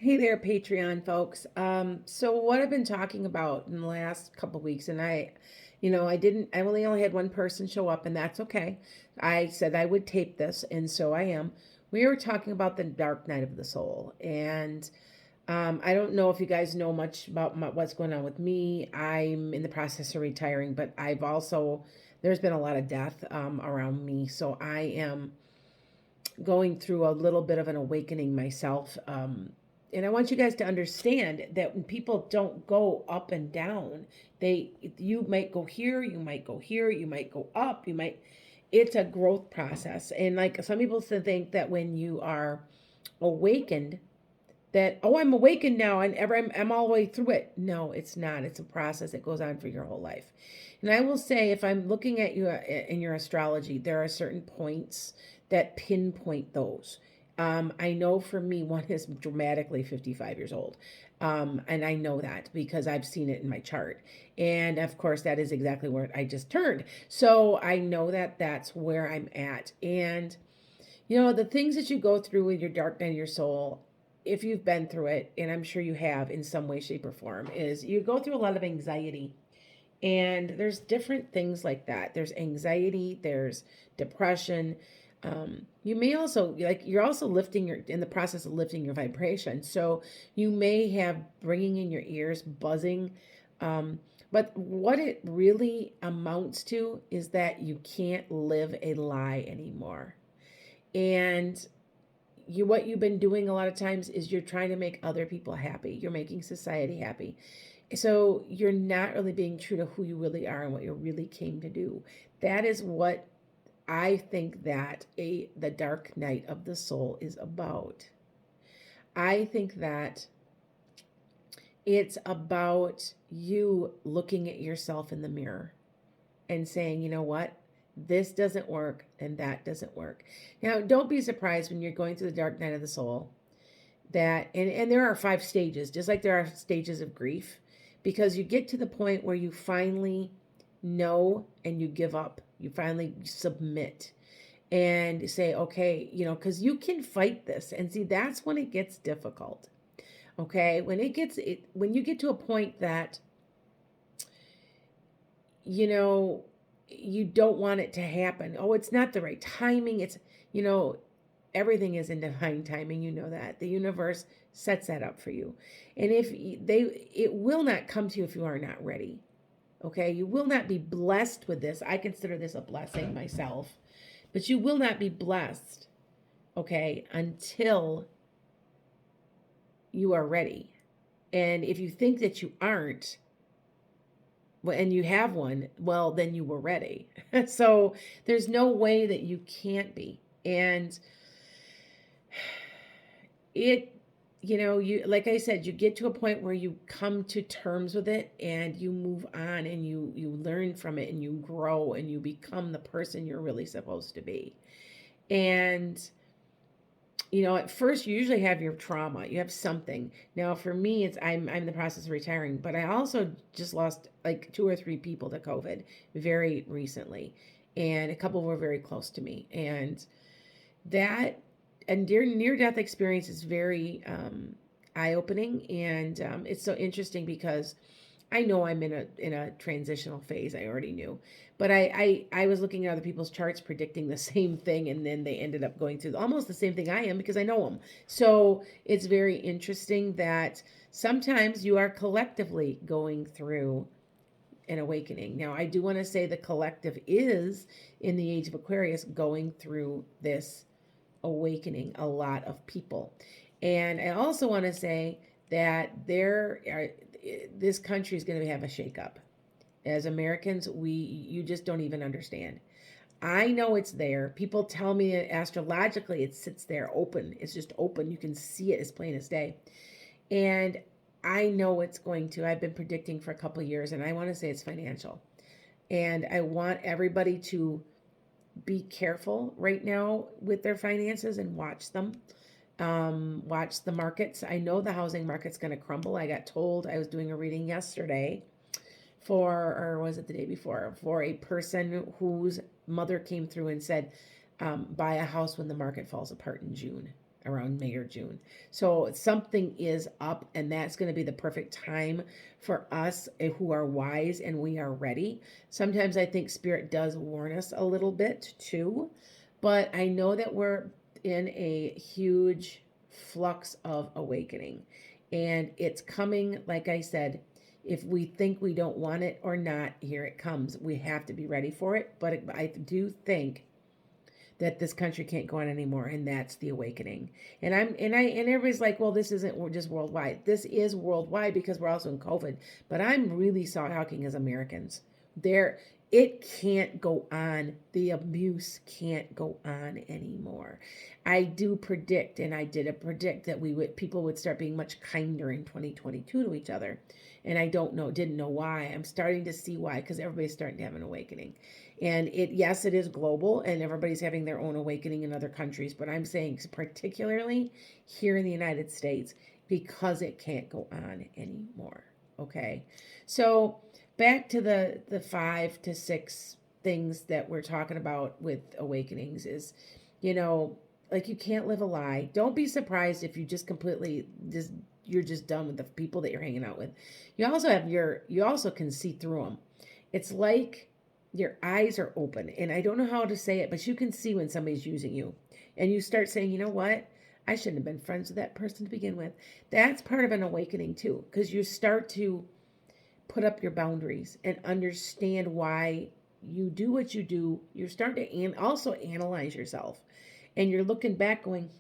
Hey there, Patreon folks. So what I've been talking about in the last couple weeks, and I only had one person show up, and that's okay. I said I would tape this, and so I am. We were talking about the dark night of the soul, and I don't know if you guys know much about what's going on with me. I'm in the process of retiring, but there's been a lot of death around me, so I am going through a little bit of an awakening myself. And I want you guys to understand that when people don't go up and down, you might go here, you might go here, you might go up, it's a growth process. And like some people think that when you are awakened, that I'm awakened now and I'm all the way through it. No, it's not. It's a process that goes on for your whole life. And I will say, if I'm looking at you in your astrology, there are certain points that pinpoint those. I know for me, one is dramatically 55 years old. And I know that because I've seen it in my chart. And of course, that is exactly where I just turned. So I know that that's where I'm at. And, the things that you go through with your dark night of your soul, if you've been through it, and I'm sure you have in some way, shape, or form, is you go through a lot of anxiety. And there's different things like that. There's anxiety, there's depression. You may also, like, you're also in the process of lifting your vibration. So you may have bringing in your ears, buzzing. But what it really amounts to is that you can't live a lie anymore. And what you've been doing a lot of times is you're trying to make other people happy. You're making society happy. So you're not really being true to who you really are and what you really came to do. That is what I think that the dark night of the soul is about. I think that it's about you looking at yourself in the mirror and saying, you know what? This doesn't work and that doesn't work. Now, don't be surprised when you're going through the dark night of the soul and there are 5 stages, just like there are stages of grief, because you get to the point where you finally know and you give up. You finally submit and say, okay, because you can fight this. And see, that's when it gets difficult. Okay. When you get to a point that, you know, you don't want it to happen. Oh, it's not the right timing. You know, everything is in divine timing. You know that. The universe sets that up for you. And it will not come to you if you are not ready. Okay? You will not be blessed with this. I consider this a blessing myself. But you will not be blessed, okay, until you are ready. And if you think that you aren't, and you have one, well, then you were ready. So there's no way that you can't be. And you like I said, you get to a point where you come to terms with it and you move on and you learn from it and you grow and you become the person you're really supposed to be. And at first you usually have your trauma. You have something. Now for me, I'm in the process of retiring, but I also just lost like 2 or 3 people to COVID very recently, and a couple were very close to me. And that and near death experience is very eye opening, and it's so interesting because I know I'm in a transitional phase. I already knew, but I was looking at other people's charts predicting the same thing, and then they ended up going through almost the same thing I am because I know them. So it's very interesting that sometimes you are collectively going through an awakening. Now, I do want to say the collective is in the age of Aquarius going through this awakening, a lot of people. And I also want to say that this country is going to have a shakeup. As Americans, you just don't even understand. I know it's there. People tell me that astrologically it sits there open. It's just open. You can see it as plain as day. And I know it's going to. I've been predicting for a couple of years, and I want to say it's financial. And I want everybody to be careful right now with their finances and watch them. Watch the markets. I know the housing market's going to crumble. I got told, I was doing a reading yesterday or was it the day before, for a person whose mother came through and said, buy a house when the market falls apart in June. around May or June. So something is up, and that's going to be the perfect time for us who are wise and we are ready. Sometimes I think Spirit does warn us a little bit too, but I know that we're in a huge flux of awakening, and it's coming, like I said. If we think we don't want it or not, here it comes. We have to be ready for it. But I do think that this country can't go on anymore, and that's the awakening. And everybody's like, well, this isn't just worldwide. This is worldwide because we're also in COVID. But I'm really talking as Americans. There, it can't go on. The abuse can't go on anymore. I do predict, and I did predict that people would start being much kinder in 2022 to each other. And I didn't know why. I'm starting to see why, because everybody's starting to have an awakening. And yes, it is global, and everybody's having their own awakening in other countries. But I'm saying particularly here in the United States, because it can't go on anymore. Okay. So back to the 5 to 6 things that we're talking about with awakenings is, like, you can't live a lie. Don't be surprised if you just completely you're just done with the people that you're hanging out with. You also can see through them. It's like your eyes are open, and I don't know how to say it, but you can see when somebody's using you, and you start saying, you know what? I shouldn't have been friends with that person to begin with. That's part of an awakening too, because you start to put up your boundaries and understand why you do what you do. You're starting to also analyze yourself, and you're looking back going,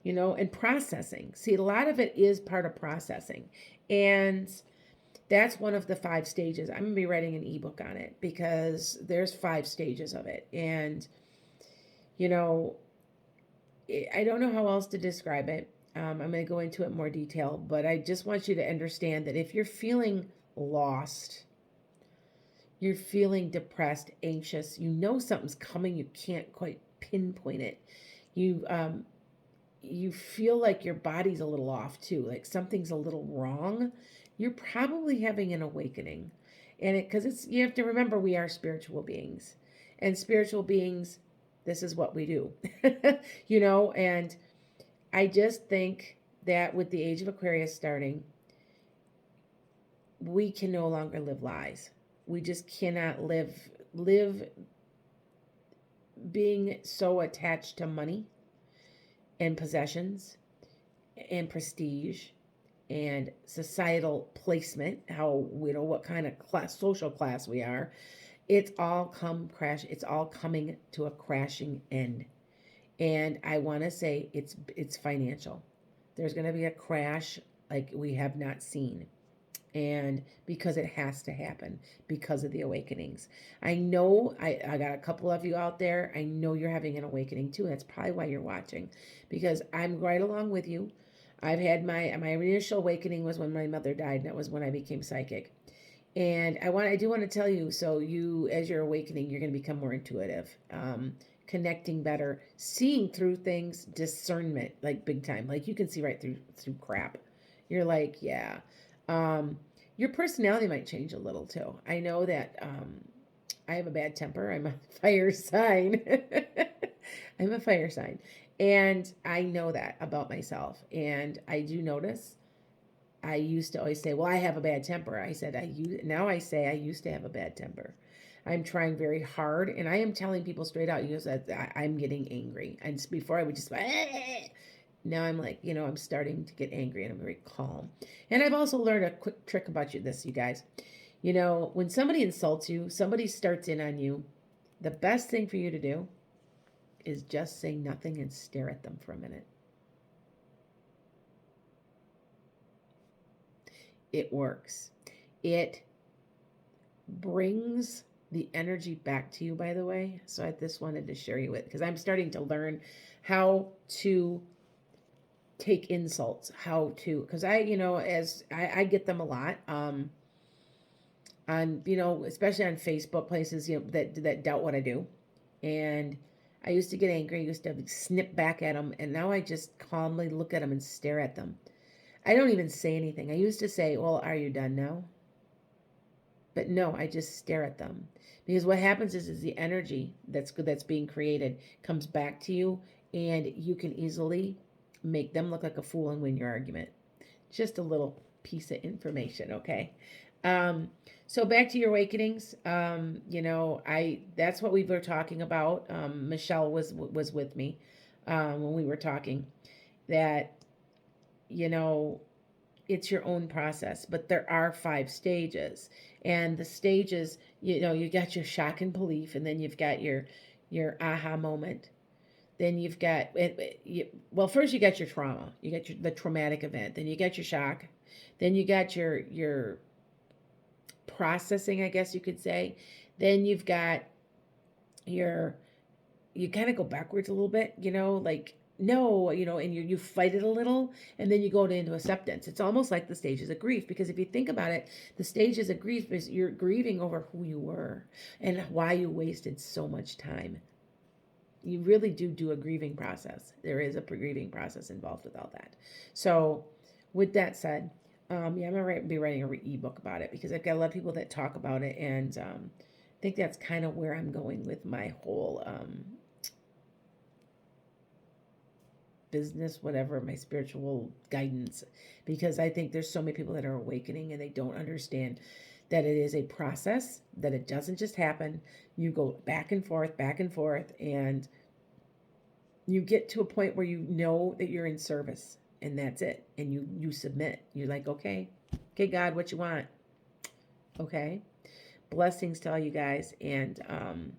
and processing. See, a lot of it is part of processing. And that's one of the 5 stages. I'm going to be writing an ebook on it because there's 5 stages of it. And, I don't know how else to describe it. I'm going to go into it in more detail, but I just want you to understand that if you're feeling lost, you're feeling depressed, anxious, something's coming, you can't quite pinpoint it. You feel like your body's a little off too, like something's a little wrong, you're probably having an awakening. And because you have to remember, we are spiritual beings, and spiritual beings, this is what we do. And I just think that with the age of Aquarius starting, we can no longer live lies. We just cannot live being so attached to money and possessions and prestige and societal placement, what kind of social class we are. It's all coming to a crashing end. And I want to say it's financial. There's going to be a crash like we have not seen. And because it has to happen because of the awakenings. I know I got a couple of you out there. I know you're having an awakening too. That's probably why you're watching, because I'm right along with you. I've had my initial awakening was when my mother died, and that was when I became psychic. And I do want to tell you, so as you're awakening, you're going to become more intuitive, connecting better, seeing through things, discernment, like big time. Like you can see right through crap. You're like, yeah. Your personality might change a little too. I know that I have a bad temper. I'm a fire sign. I'm a fire sign. And I know that about myself. And I do notice, I used to always say, well, I have a bad temper. Now I say I used to have a bad temper. I'm trying very hard, and I am telling people straight out, I'm getting angry. And before I would just, now I'm like, I'm starting to get angry, and I'm very calm. And I've also learned a quick trick about you guys. When somebody insults you, somebody starts in on you, the best thing for you to do is just say nothing and stare at them for a minute. It works. It brings the energy back to you, by the way. So I just wanted to share you with, because I'm starting to learn how to take insults, because I get them a lot, on, especially on Facebook places, that doubt what I do. And I used to get angry. I used to snip back at them. And now I just calmly look at them and stare at them. I don't even say anything. I used to say, well, are you done now? But no, I just stare at them. Because what happens is the energy that's being created comes back to you and you can easily make them look like a fool and win your argument. Just a little piece of information, okay? Um, so back to your awakenings. I that's what we were talking about. Michelle was with me when we were talking that you know it's your own process, but there are 5 stages, and the stages, you got your shock and belief, and then you've got your aha moment. Then you've got well, first you got your trauma, you got the traumatic event, then you got your shock, then you got your processing, I guess you could say. Then you've got your you kind of go backwards a little bit, like no, and you fight it a little, and then you go into acceptance. It's almost like the stages of grief, because if you think about it, the stages of grief is you're grieving over who you were and why you wasted so much time. You really do a grieving process. There is a grieving process involved with all that. So with that said, yeah, I'm gonna be writing an ebook about it, because I've got a lot of people that talk about it, and I think that's kind of where I'm going with my whole business, whatever, my spiritual guidance, because I think there's so many people that are awakening and they don't understand that it is a process, that it doesn't just happen. You go back and forth, and you get to a point where you know that you're in service, and that's it. And you submit. You're like, okay, God, what you want? Okay. Blessings to all you guys, and I'm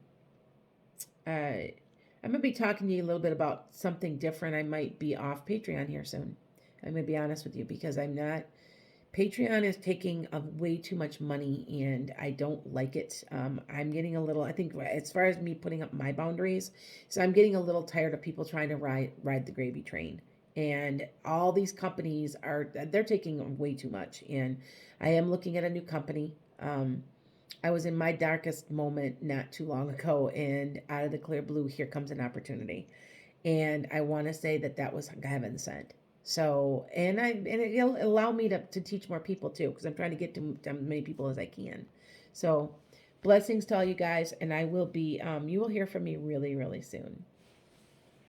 gonna be talking to you a little bit about something different. I might be off Patreon here soon. I'm gonna be honest with you, because I'm not. Patreon is taking way too much money, and I don't like it. I'm getting a little. I think as far as me putting up my boundaries, so I'm getting a little tired of people trying to ride the gravy train, and all these companies they're taking way too much. And I am looking at a new company. I was in my darkest moment not too long ago, and out of the clear blue, here comes an opportunity. And I want to say that was heaven sent. So, and it'll allow me to teach more people too, because I'm trying to get to as many people as I can. So, blessings to all you guys, and I will be, you will hear from me really, really soon.